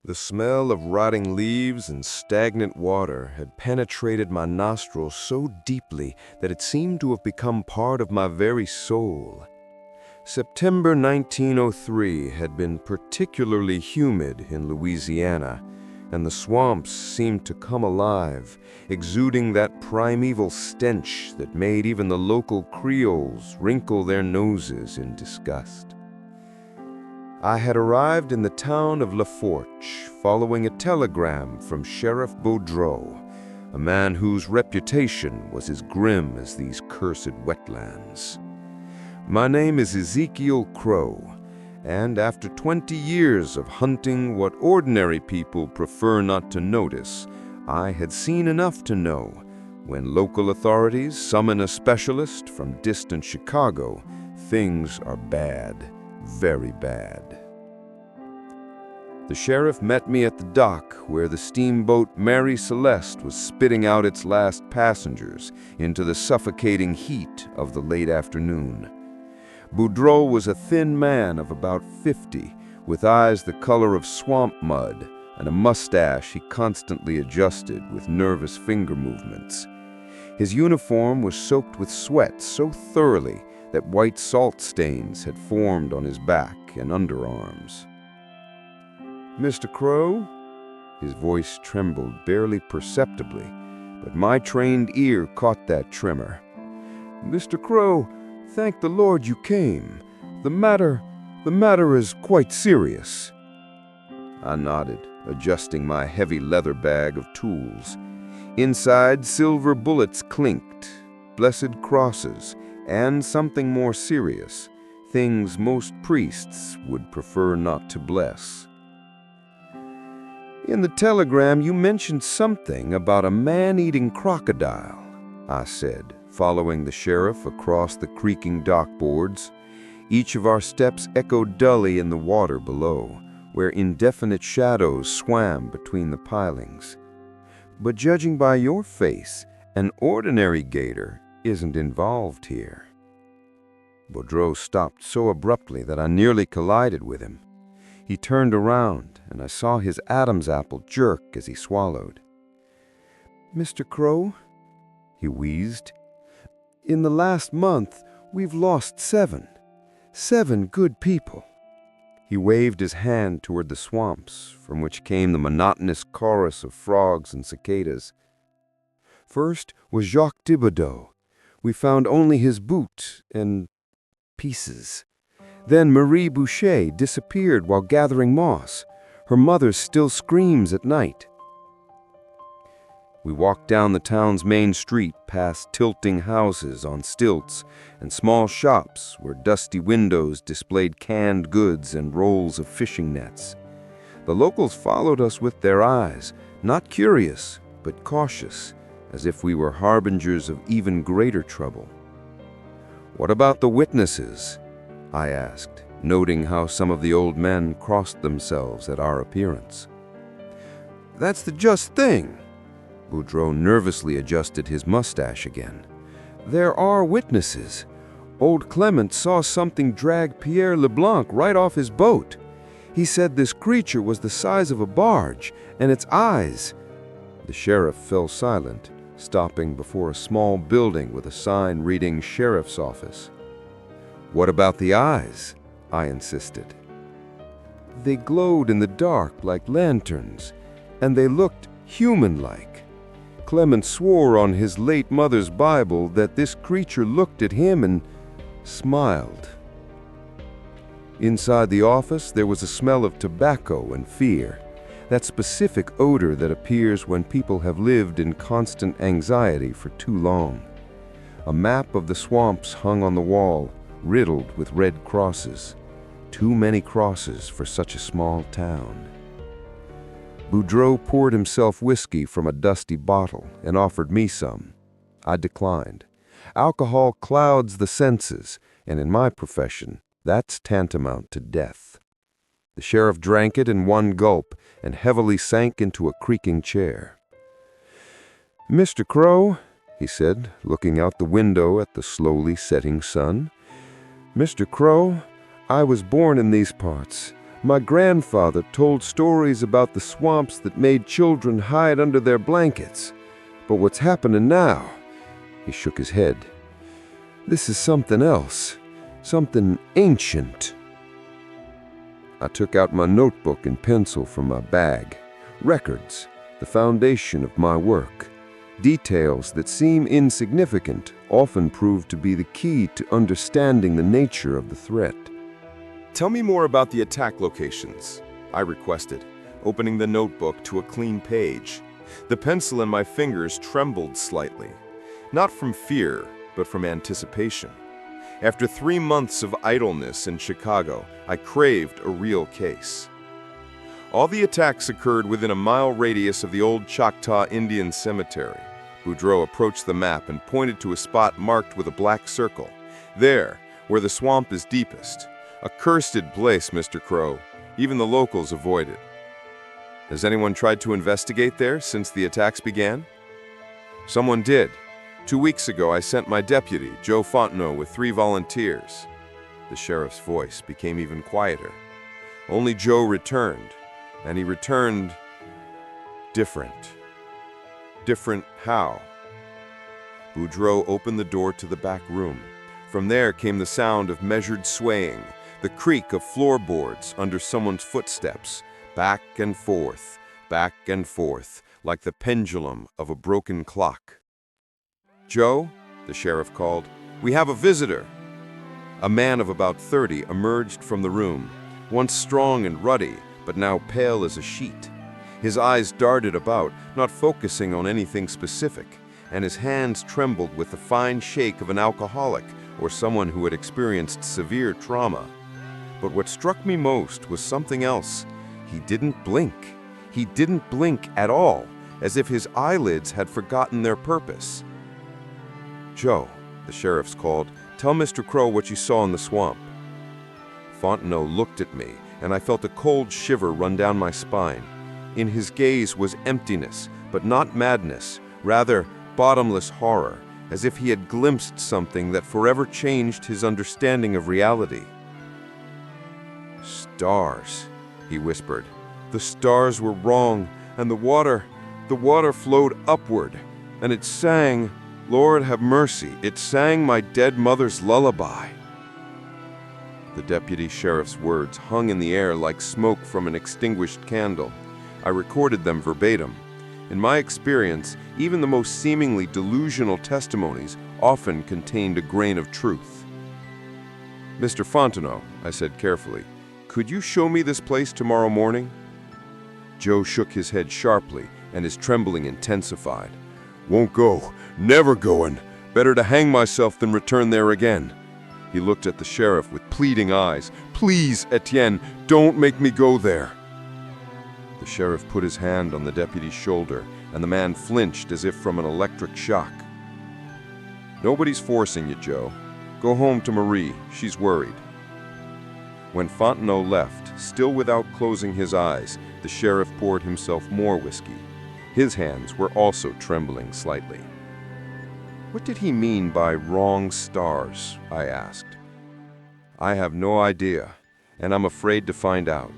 The smell of rotting leaves and stagnant water had penetrated my nostrils so deeply that it seemed to have become part of my very soul. September 1903 had been particularly humid in Louisiana, and the swamps seemed to come alive, exuding that primeval stench that made even the local Creoles wrinkle their noses in disgust. I had arrived in the town of La Forge following a telegram from Sheriff Boudreau, a man whose reputation was as grim as these cursed wetlands. My name is Ezekiel Crow, and after 20 years of hunting what ordinary people prefer not to notice, I had seen enough to know when local authorities summon a specialist from distant Chicago, things are bad. Very bad. The sheriff met me at the dock where the steamboat Mary Celeste was spitting out its last passengers into the suffocating heat of the late afternoon. Boudreau was a thin man of about 50, with eyes the color of swamp mud and a mustache he constantly adjusted with nervous finger movements. His uniform was soaked with sweat so thoroughly that white salt stains had formed on his back and underarms. "Mr. Crow?" His voice trembled barely perceptibly, but my trained ear caught that tremor. "Mr. Crow, thank the Lord you came. The matter is quite serious." I nodded, adjusting my heavy leather bag of tools. Inside, silver bullets clinked, blessed crosses, and something more serious, things most priests would prefer not to bless. "In the telegram you mentioned something about a man-eating crocodile," I said, following the sheriff across the creaking dockboards. Each of our steps echoed dully in the water below, where indefinite shadows swam between the pilings. "But judging by your face, an ordinary gator isn't involved here." Boudreau stopped so abruptly that I nearly collided with him. He turned around, and I saw his Adam's apple jerk as he swallowed. "Mr. Crow," he wheezed, "in the last month, we've lost seven good people." He waved his hand toward the swamps, from which came the monotonous chorus of frogs and cicadas. "First was Jacques Thibodeau. We found only his boot and pieces. Then Marie Boucher disappeared while gathering moss. Her mother still screams at night." We walked down the town's main street past tilting houses on stilts and small shops where dusty windows displayed canned goods and rolls of fishing nets. The locals followed us with their eyes, not curious, but cautious, as if we were harbingers of even greater trouble. "What about the witnesses?" I asked, noting how some of the old men crossed themselves at our appearance. "That's the just thing." Boudreau nervously adjusted his mustache again. "There are witnesses. Old Clement saw something drag Pierre Leblanc right off his boat. He said this creature was the size of a barge, and its eyes—" The sheriff fell silent, stopping before a small building with a sign reading Sheriff's Office. "What about the eyes?" I insisted. "They glowed in the dark like lanterns, and they looked human-like. Clement swore on his late mother's Bible that this creature looked at him and smiled." Inside the office, there was a smell of tobacco and fear, that specific odor that appears when people have lived in constant anxiety for too long. A map of the swamps hung on the wall, riddled with red crosses. Too many crosses for such a small town. Boudreau poured himself whiskey from a dusty bottle and offered me some. I declined. Alcohol clouds the senses, and in my profession, that's tantamount to death. The sheriff drank it in one gulp and heavily sank into a creaking chair. "Mr. Crow," he said, looking out the window at the slowly setting sun, "Mr. Crow, I was born in these parts, My grandfather told stories about the swamps that made children hide under their blankets. But what's happening now? He shook his head. This is something else, something ancient. I took out my notebook and pencil from my bag. Records, the foundation of my work. Details that seem insignificant often prove to be the key to understanding the nature of the threat. Tell me more about the attack locations, I requested, opening the notebook to a clean page. The pencil in my fingers trembled slightly, not from fear, but from anticipation. After 3 months of idleness in Chicago, I craved a real case. All the attacks occurred within a mile radius of the old Choctaw Indian cemetery. Boudreaux approached the map and pointed to a spot marked with a black circle. There, where the swamp is deepest. A cursed place, Mr. Crow. Even the locals avoid it. Has anyone tried to investigate there since the attacks began? Someone did. 2 weeks ago, I sent my deputy, Joe Fontenot, with 3 volunteers. The sheriff's voice became even quieter. Only Joe returned, and he returned different. Different how? Boudreaux opened the door to the back room. From there came the sound of measured swaying, the creak of floorboards under someone's footsteps, back and forth, like the pendulum of a broken clock. Joe, the sheriff called, we have a visitor. A man of about 30 emerged from the room, once strong and ruddy, but now pale as a sheet. His eyes darted about, not focusing on anything specific, and his hands trembled with the fine shake of an alcoholic or someone who had experienced severe trauma. But what struck me most was something else. He didn't blink. He didn't blink at all, as if his eyelids had forgotten their purpose. Joe, the sheriff called, tell Mr. Crow what you saw in the swamp. Fontenot looked at me, and I felt a cold shiver run down my spine. In his gaze was emptiness, but not madness, rather bottomless horror, as if he had glimpsed something that forever changed his understanding of reality. Stars, he whispered. The stars were wrong, and the water flowed upward, and it sang, Lord have mercy, it sang my dead mother's lullaby. The deputy sheriff's words hung in the air like smoke from an extinguished candle. I recorded them verbatim. In my experience, even the most seemingly delusional testimonies often contained a grain of truth. Mr. Fontenot, I said carefully, could you show me this place tomorrow morning? Joe shook his head sharply, and his trembling intensified. Won't go, never going. Better to hang myself than return there again. He looked at the sheriff with pleading eyes. Please, Etienne, don't make me go there. The sheriff put his hand on the deputy's shoulder, and the man flinched as if from an electric shock. Nobody's forcing you, Joe. Go home to Marie. She's worried. When Fontenot left, still without closing his eyes, the sheriff poured himself more whiskey. His hands were also trembling slightly. What did he mean by wrong stars? I asked. I have no idea, and I'm afraid to find out.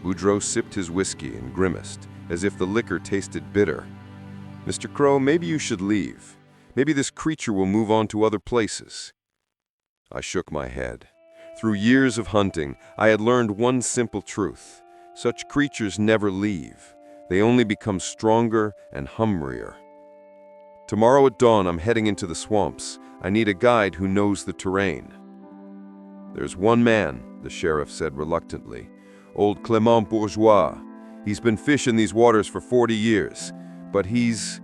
Boudreaux sipped his whiskey and grimaced, as if the liquor tasted bitter. Mr. Crow, maybe you should leave. Maybe this creature will move on to other places. I shook my head. Through years of hunting, I had learned one simple truth. Such creatures never leave. They only become stronger and hungrier. Tomorrow at dawn, I'm heading into the swamps. I need a guide who knows the terrain. There's one man, the sheriff said reluctantly. Old Clement Bourgeois. He's been fishing these waters for 40 years, but he's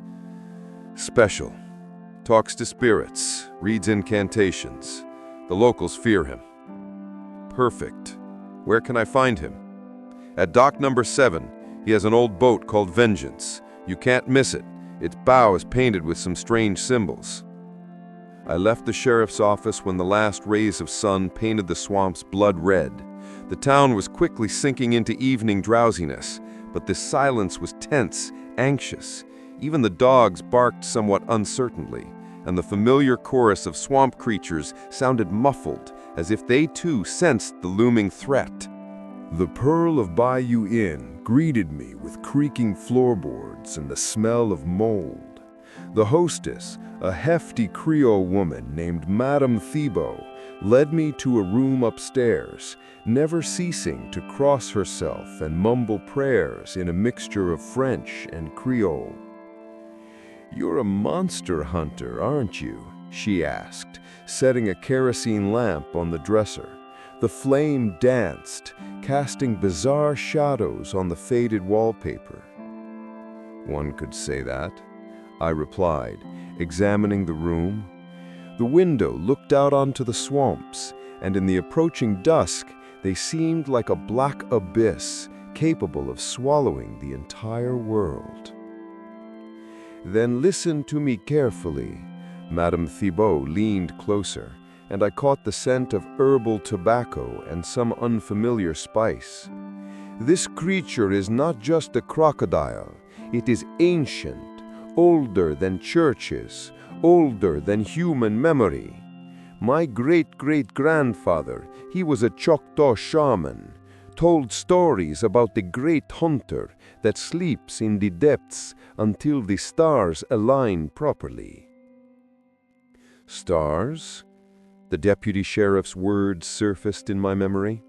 special. Talks to spirits, reads incantations. The locals fear him. Perfect. Where can I find him? At dock number 7, he has an old boat called Vengeance. You can't miss it. Its bow is painted with some strange symbols. I left the sheriff's office when the last rays of sun painted the swamps blood red. The town was quickly sinking into evening drowsiness, but the silence was tense, anxious. Even the dogs barked somewhat uncertainly, and the familiar chorus of swamp creatures sounded muffled, as if they too sensed the looming threat. The Pearl of Bayou Inn greeted me with creaking floorboards and the smell of mold. The hostess, a hefty Creole woman named Madame Thibault, led me to a room upstairs, never ceasing to cross herself and mumble prayers in a mixture of French and Creole. "You're a monster hunter, aren't you?" she asked, setting a kerosene lamp on the dresser. The flame danced, casting bizarre shadows on the faded wallpaper. "One could say that," I replied, examining the room. The window looked out onto the swamps, and in the approaching dusk, they seemed like a black abyss capable of swallowing the entire world. "Then listen to me carefully." Madame Thibault leaned closer, and I caught the scent of herbal tobacco and some unfamiliar spice. "This creature is not just a crocodile. It is ancient, older than churches, older than human memory. My great-great-grandfather, he was a Choctaw shaman, told stories about the great hunter that sleeps in the depths until the stars align properly." "Stars?" The deputy sheriff's words surfaced in my memory.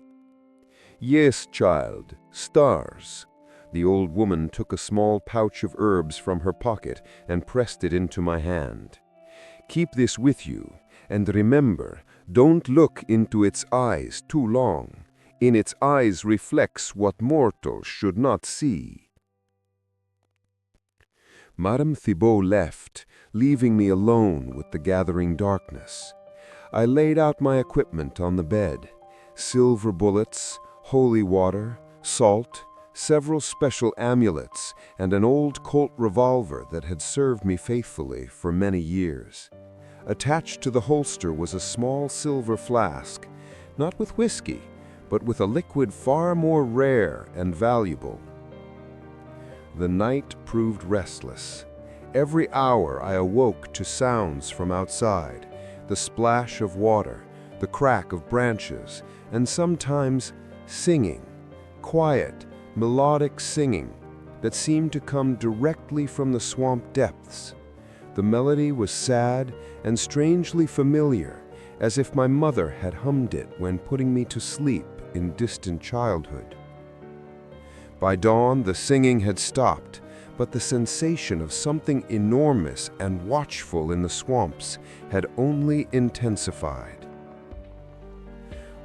"Yes, child, stars." The old woman took a small pouch of herbs from her pocket and pressed it into my hand. "Keep this with you, and remember, don't look into its eyes too long. In its eyes reflects what mortals should not see." Madame Thibault left, leaving me alone with the gathering darkness. I laid out my equipment on the bed: silver bullets, holy water, salt, several special amulets, and an old Colt revolver that had served me faithfully for many years. Attached to the holster was a small silver flask, not with whiskey, but with a liquid far more rare and valuable. The night proved restless. Every hour I awoke to sounds from outside: the splash of water, the crack of branches, and sometimes singing, quiet, melodic singing that seemed to come directly from the swamp depths. The melody was sad and strangely familiar, as if my mother had hummed it when putting me to sleep in distant childhood. By dawn, the singing had stopped, but the sensation of something enormous and watchful in the swamps had only intensified.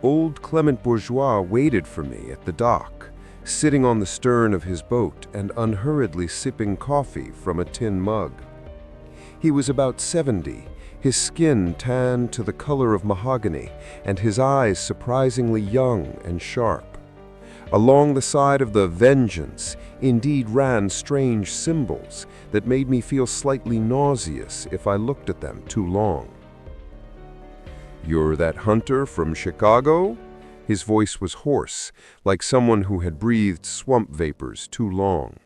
Old Clement Bourgeois waited for me at the dock, sitting on the stern of his boat and unhurriedly sipping coffee from a tin mug. He was about 70, his skin tanned to the color of mahogany, and his eyes surprisingly young and sharp. Along the side of the Vengeance indeed ran strange symbols that made me feel slightly nauseous if I looked at them too long. "You're that hunter from Chicago?" His voice was hoarse, like someone who had breathed swamp vapors too long.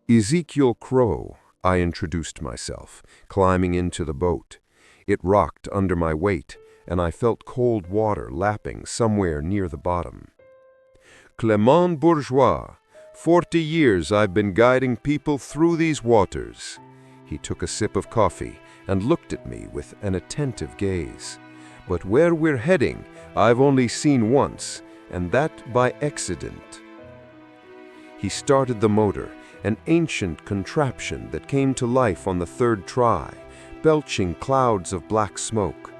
"Ezekiel Crow," I introduced myself, climbing into the boat. It rocked under my weight, and I felt cold water lapping somewhere near the bottom. "Clement Bourgeois. 40 years I've been guiding people through these waters." He took a sip of coffee and looked at me with an attentive gaze. "But where we're heading, I've only seen once, and that by accident." He started the motor, an ancient contraption that came to life on the third try, belching clouds of black smoke.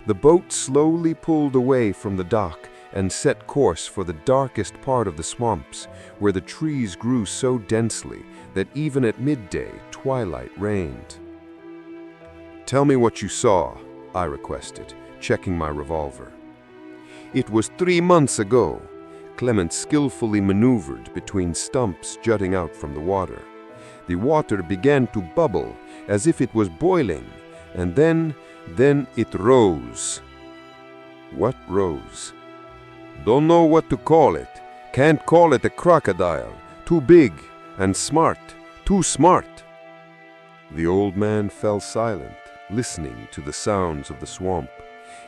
The boat slowly pulled away from the dock and set course for the darkest part of the swamps, where the trees grew so densely that even at midday twilight reigned. "Tell me what you saw," I requested, checking my revolver. "It was 3 months ago." Clement skillfully maneuvered between stumps jutting out from the water. "The water began to bubble as if it was boiling, and then it rose." "What rose?" "Don't know what to call it. Can't call it a crocodile. Too big and smart. Too smart." The old man fell silent, listening to the sounds of the swamp.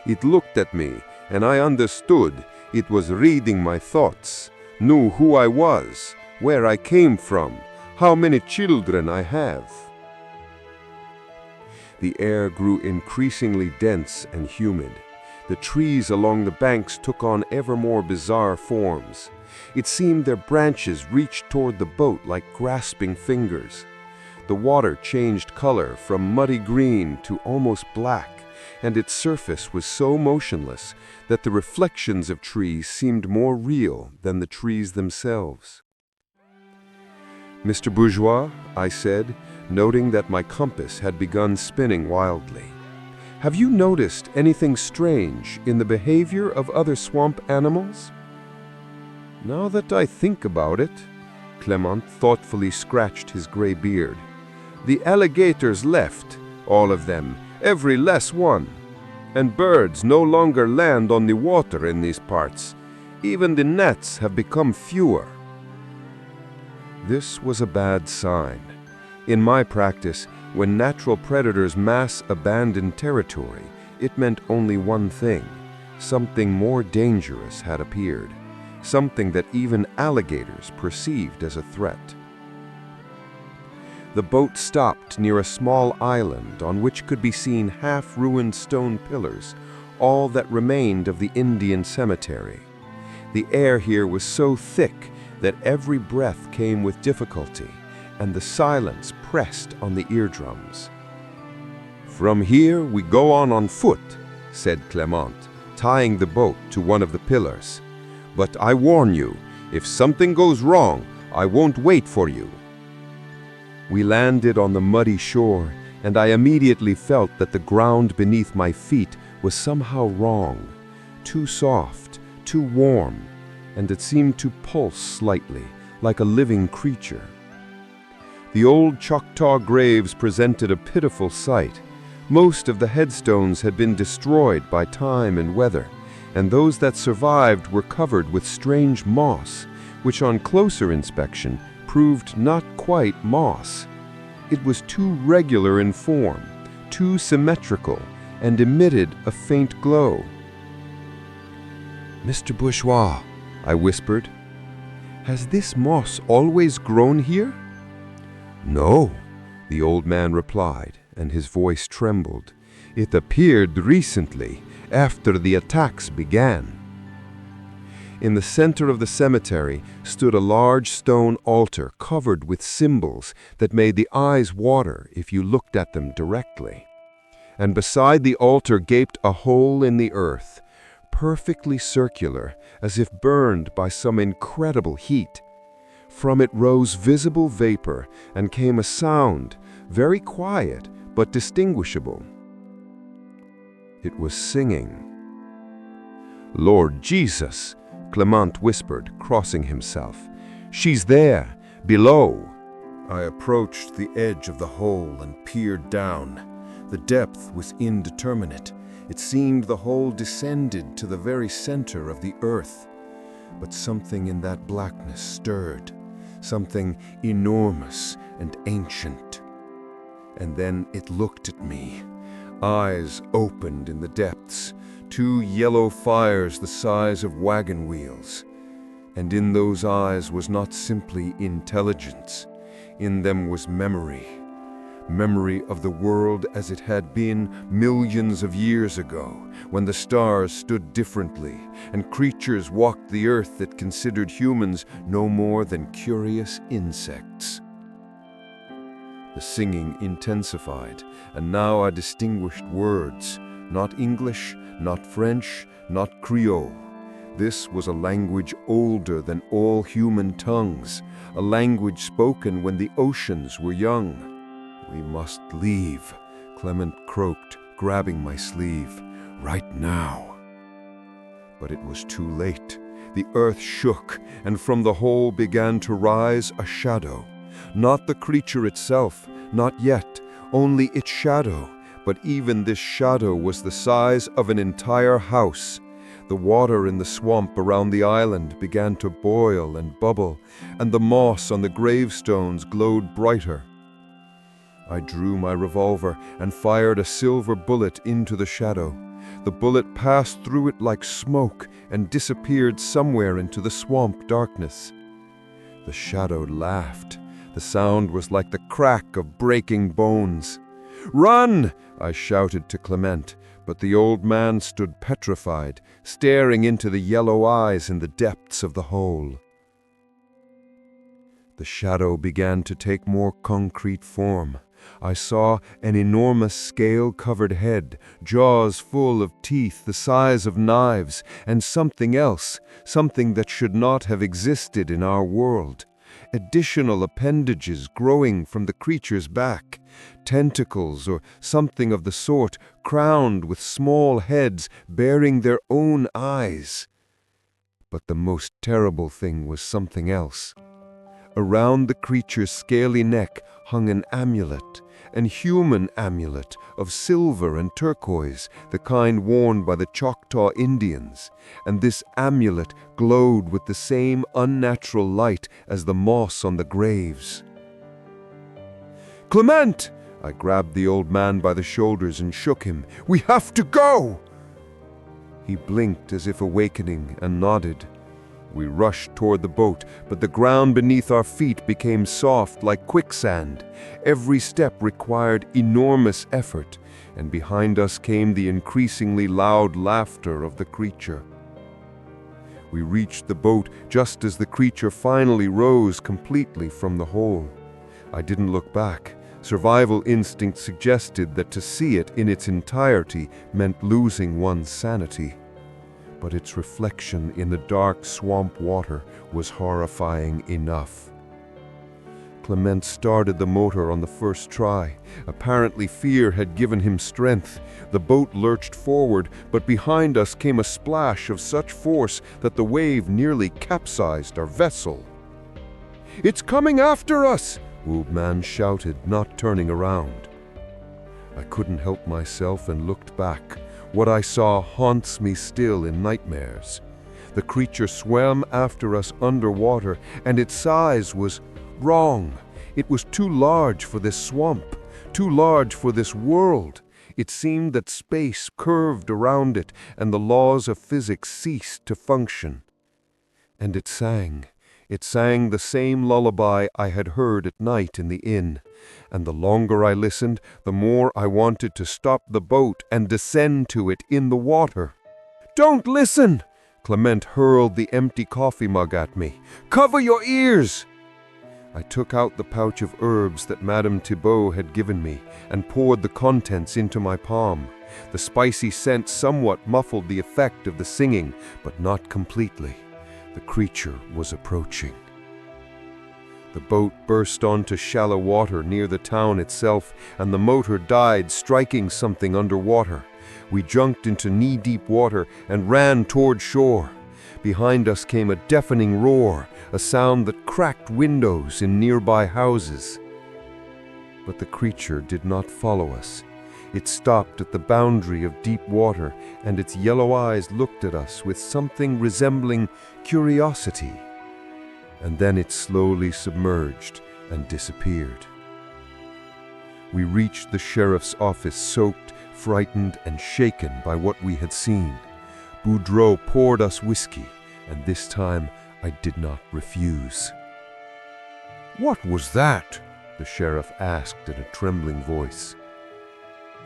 It looked at me, and I understood. It was reading my thoughts, knew who I was, where I came from, how many children I have. The air grew increasingly dense and humid. The trees along the banks took on ever more bizarre forms. It seemed their branches reached toward the boat like grasping fingers. The water changed color from muddy green to almost black, and its surface was so motionless that the reflections of trees seemed more real than the trees themselves. "Mr. Bourgeois," I said, noting that my compass had begun spinning wildly, "have you noticed anything strange in the behavior of other swamp animals?" "Now that I think about it," Clement thoughtfully scratched his gray beard, "the alligators left, all of them, every last one. And birds no longer land on the water in these parts. Even the gnats have become fewer." This was a bad sign. In my practice, when natural predators mass abandon territory, it meant only one thing: something more dangerous had appeared, something that even alligators perceived as a threat. The boat stopped near a small island on which could be seen half-ruined stone pillars, all that remained of the Indian cemetery. The air here was so thick that every breath came with difficulty, and the silence pressed on the eardrums. "From here we go on foot," said Clement, tying the boat to one of the pillars. "But I warn you, if something goes wrong, I won't wait for you." We landed on the muddy shore, and I immediately felt that the ground beneath my feet was somehow wrong, too soft, too warm, and it seemed to pulse slightly, like a living creature. The old Choctaw graves presented a pitiful sight. Most of the headstones had been destroyed by time and weather, and those that survived were covered with strange moss, which on closer inspection proved not quite moss. It was too regular in form, too symmetrical, and emitted a faint glow. "Mr. Bourgeois," I whispered, "has this moss always grown here?" "No," the old man replied, and his voice trembled. "It appeared recently, after the attacks began." In the center of the cemetery stood a large stone altar covered with symbols that made the eyes water if you looked at them directly. And beside the altar gaped a hole in the earth, perfectly circular, as if burned by some incredible heat. From it rose visible vapor and came a sound, very quiet but distinguishable. It was singing. "Lord Jesus," Clement whispered, crossing himself. "She's there, below." I approached the edge of the hole and peered down. The depth was indeterminate. It seemed the hole descended to the very center of the earth. But something in that blackness stirred, something enormous and ancient. And then it looked at me. Eyes opened in the depths, two yellow fires the size of wagon wheels. And in those eyes was not simply intelligence. In them was memory. Memory of the world as it had been millions of years ago, when the stars stood differently, and creatures walked the earth that considered humans no more than curious insects. The singing intensified, and now I distinguished words, not English, not French, not Creole. This was a language older than all human tongues, a language spoken when the oceans were young. "We must leave," Clement croaked, grabbing my sleeve. "Right now." But it was too late. The earth shook, and from the hole began to rise a shadow. Not the creature itself, not yet, only its shadow. But even this shadow was the size of an entire house. The water in the swamp around the island began to boil and bubble, and the moss on the gravestones glowed brighter. I drew my revolver and fired a silver bullet into the shadow. The bullet passed through it like smoke and disappeared somewhere into the swamp darkness. The shadow laughed. The sound was like the crack of breaking bones. "Run!" I shouted to Clement, but the old man stood petrified, staring into the yellow eyes in the depths of the hole. The shadow began to take more concrete form. I saw an enormous scale-covered head, jaws full of teeth the size of knives, and something else, something that should not have existed in our world. Additional appendages growing from the creature's back, tentacles or something of the sort, crowned with small heads bearing their own eyes. But the most terrible thing was something else. Around the creature's scaly neck hung an amulet, an human amulet of silver and turquoise, the kind worn by the Choctaw Indians, and this amulet glowed with the same unnatural light as the moss on the graves. "Clement!" I grabbed the old man by the shoulders and shook him. "We have to go!" He blinked as if awakening and nodded. We rushed toward the boat, but the ground beneath our feet became soft like quicksand. Every step required enormous effort, and behind us came the increasingly loud laughter of the creature. We reached the boat just as the creature finally rose completely from the hole. I didn't look back. Survival instinct suggested that to see it in its entirety meant losing one's sanity. But its reflection in the dark swamp water was horrifying enough. Clement started the motor on the first try. Apparently fear had given him strength. The boat lurched forward, but behind us came a splash of such force that the wave nearly capsized our vessel. "It's coming after us!" Old Man shouted, not turning around. I couldn't help myself and looked back. What I saw haunts me still in nightmares. The creature swam after us underwater, and its size was wrong. It was too large for this swamp, too large for this world. It seemed that space curved around it, and the laws of physics ceased to function. And it sang. It sang the same lullaby I had heard at night in the inn, and the longer I listened, the more I wanted to stop the boat and descend to it in the water. "Don't listen!" Clement hurled the empty coffee mug at me. "Cover your ears!" I took out the pouch of herbs that Madame Thibault had given me and poured the contents into my palm. The spicy scent somewhat muffled the effect of the singing, but not completely. The creature was approaching. The boat burst onto shallow water near the town itself, and the motor died, striking something underwater. We jumped into knee-deep water and ran toward shore. Behind us came a deafening roar, a sound that cracked windows in nearby houses. But the creature did not follow us. It stopped at the boundary of deep water, and its yellow eyes looked at us with something resembling curiosity. And then it slowly submerged and disappeared. We reached the sheriff's office soaked, frightened, and shaken by what we had seen. Boudreau poured us whiskey, and this time I did not refuse. "What was that?" the sheriff asked in a trembling voice.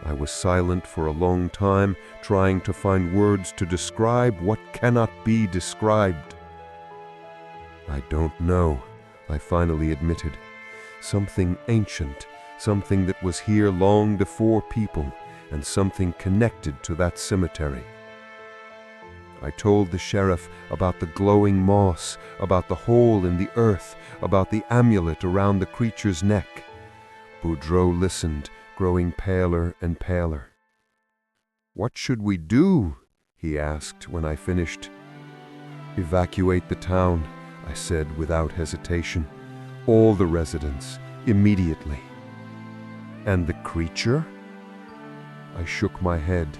I was silent for a long time, trying to find words to describe what cannot be described. "I don't know," I finally admitted. "Something ancient, something that was here long before people, and something connected to that cemetery." I told the sheriff about the glowing moss, about the hole in the earth, about the amulet around the creature's neck. Boudreau listened, growing paler and paler. "What should we do?" he asked when I finished. "Evacuate the town," I said without hesitation. "All the residents, immediately." "And the creature?" I shook my head.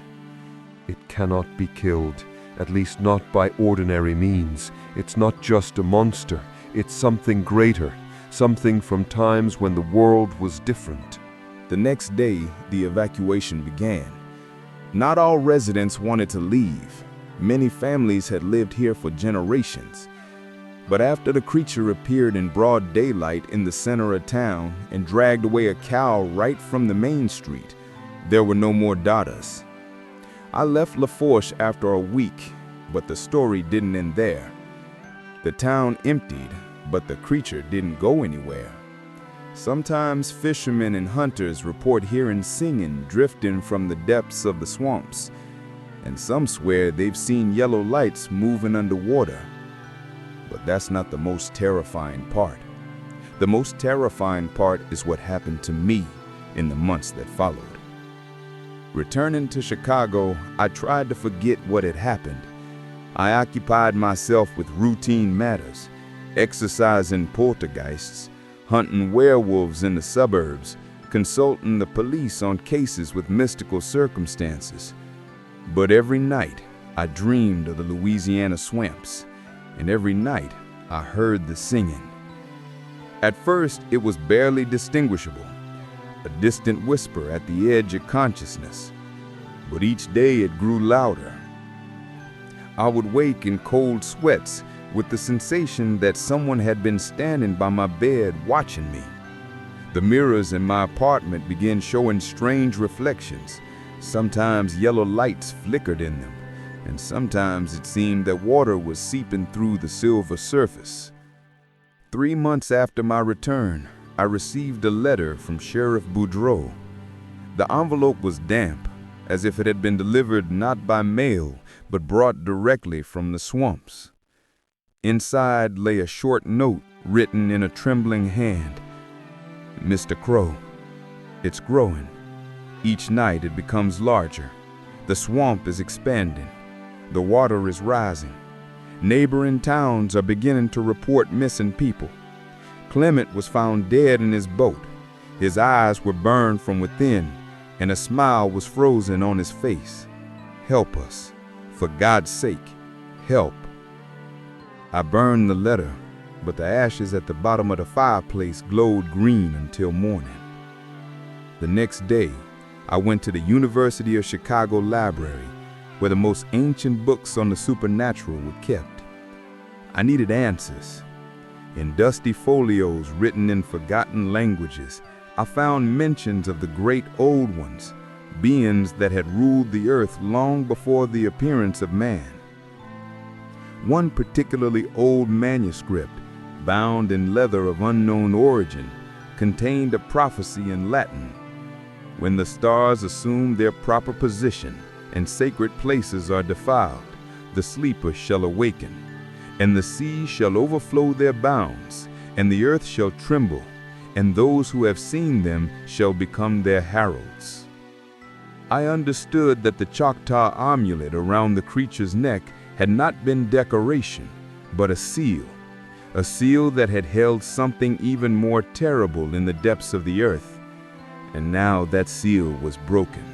"It cannot be killed, at least not by ordinary means. It's not just a monster, it's something greater, something from times when the world was different." The next day, the evacuation began. Not all residents wanted to leave. Many families had lived here for generations. But after the creature appeared in broad daylight in the center of town and dragged away a cow right from the main street, there were no more daughters. I left LaFourche after a week, but the story didn't end there. The town emptied, but the creature didn't go anywhere. Sometimes fishermen and hunters report hearing singing drifting from the depths of the swamps, and some swear they've seen yellow lights moving underwater. But that's not the most terrifying part. The most terrifying part is what happened to me in the months that followed. Returning to Chicago, I tried to forget what had happened. I occupied myself with routine matters, exercising poltergeists, hunting werewolves in the suburbs, consulting the police on cases with mystical circumstances. But every night, I dreamed of the Louisiana swamps, and every night, I heard the singing. At first, it was barely distinguishable, a distant whisper at the edge of consciousness. But each day it grew louder. I would wake in cold sweats with the sensation that someone had been standing by my bed watching me. The mirrors in my apartment began showing strange reflections. Sometimes yellow lights flickered in them, and sometimes it seemed that water was seeping through the silver surface. 3 months after my return, I received a letter from Sheriff Boudreau. The envelope was damp, as if it had been delivered not by mail, but brought directly from the swamps. Inside lay a short note written in a trembling hand. Mr. Crow, it's growing. Each night it becomes larger. The swamp is expanding. The water is rising. Neighboring towns are beginning to report missing people. Clement was found dead in his boat. His eyes were burned from within, and a smile was frozen on his face. Help us. For God's sake, help. I burned the letter, but the ashes at the bottom of the fireplace glowed green until morning. The next day, I went to the University of Chicago library, where the most ancient books on the supernatural were kept. I needed answers. In dusty folios written in forgotten languages, I found mentions of the great old ones, beings that had ruled the earth long before the appearance of man. One particularly old manuscript, bound in leather of unknown origin, contained a prophecy in Latin. When the stars assume their proper position and sacred places are defiled, the sleeper shall awaken, and the sea shall overflow their bounds, and the earth shall tremble, and those who have seen them shall become their heralds. I understood that the Choctaw amulet around the creature's neck had not been decoration, but a seal that had held something even more terrible in the depths of the earth, and now that seal was broken.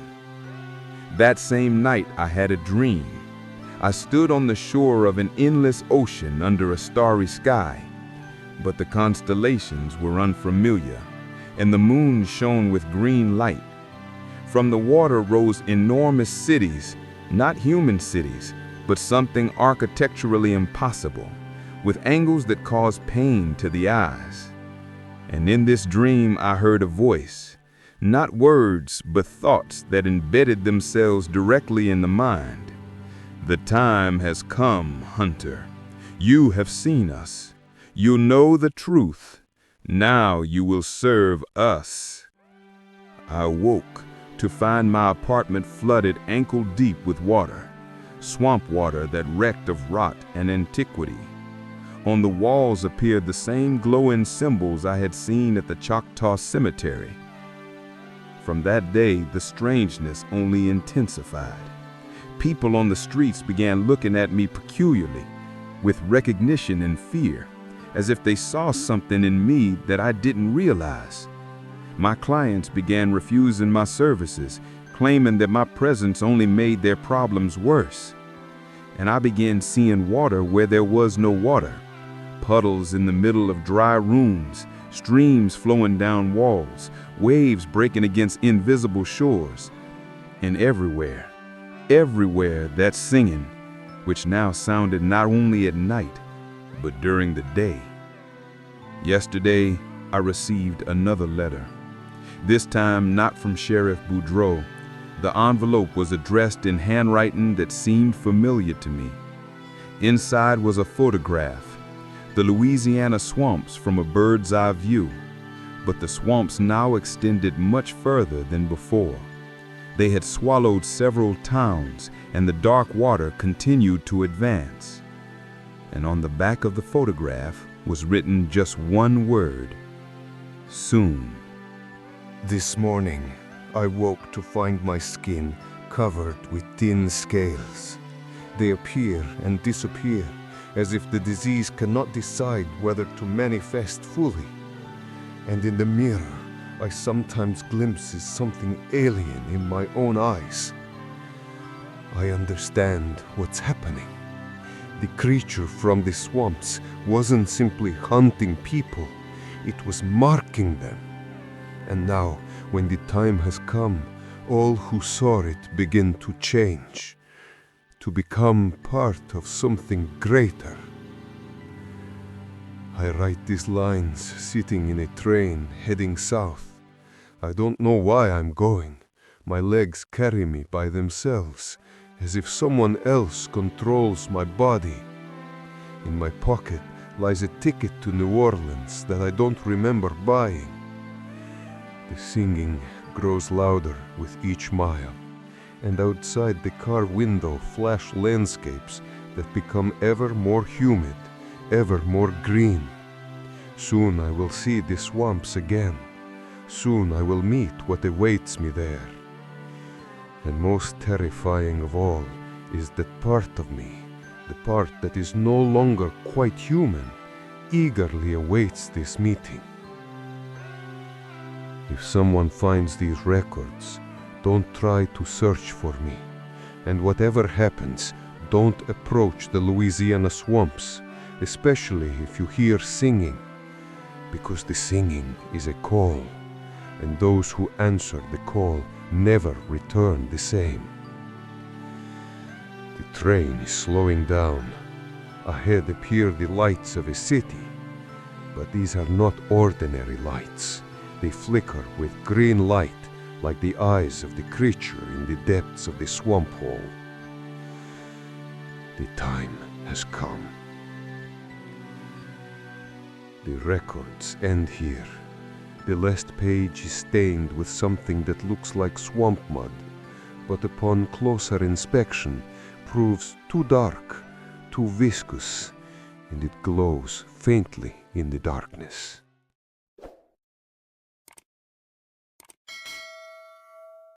That same night I had a dream. I stood on the shore of an endless ocean under a starry sky, but the constellations were unfamiliar, and the moon shone with green light. From the water rose enormous cities, not human cities, but something architecturally impossible, with angles that caused pain to the eyes. And in this dream I heard a voice, not words, but thoughts that embedded themselves directly in the mind. The time has come, hunter. You have seen us. You know the truth. Now you will serve us. I awoke to find my apartment flooded ankle deep with water, swamp water that reeked of rot and antiquity. On the walls appeared the same glowing symbols I had seen at the Choctaw cemetery. From that day, the strangeness only intensified. People on the streets began looking at me peculiarly, with recognition and fear, as if they saw something in me that I didn't realize. My clients began refusing my services, claiming that my presence only made their problems worse. And I began seeing water where there was no water, puddles in the middle of dry rooms, streams flowing down walls, waves breaking against invisible shores. And everywhere, Everywhere that singing, which now sounded not only at night, but during the day. Yesterday, I received another letter. This time not from Sheriff Boudreaux. The envelope was addressed in handwriting that seemed familiar to me. Inside was a photograph, the Louisiana swamps from a bird's eye view, but the swamps now extended much further than before. They had swallowed several towns, and the dark water continued to advance. And on the back of the photograph was written just one word: soon. This morning, I woke to find my skin covered with thin scales. They appear and disappear, as if the disease cannot decide whether to manifest fully. And in the mirror, I sometimes glimpse something alien in my own eyes. I understand what's happening. The creature from the swamps wasn't simply hunting people, it was marking them. And now, when the time has come, all who saw it begin to change, to become part of something greater. I write these lines sitting in a train heading south. I don't know why I'm going. My legs carry me by themselves, as if someone else controls my body. In my pocket lies a ticket to New Orleans that I don't remember buying. The singing grows louder with each mile, and outside the car window flash landscapes that become ever more humid, ever more green. Soon I will see the swamps again. Soon I will meet what awaits me there. And most terrifying of all is that part of me, the part that is no longer quite human, eagerly awaits this meeting. If someone finds these records, don't try to search for me. And whatever happens, don't approach the Louisiana swamps, especially if you hear singing, because the singing is a call, and those who answer the call never return the same. The train is slowing down. Ahead appear the lights of a city, but these are not ordinary lights. They flicker with green light like the eyes of the creature in the depths of the swamp hole. The time has come. The records end here. The last page is stained with something that looks like swamp mud, but upon closer inspection proves too dark, too viscous, and it glows faintly in the darkness.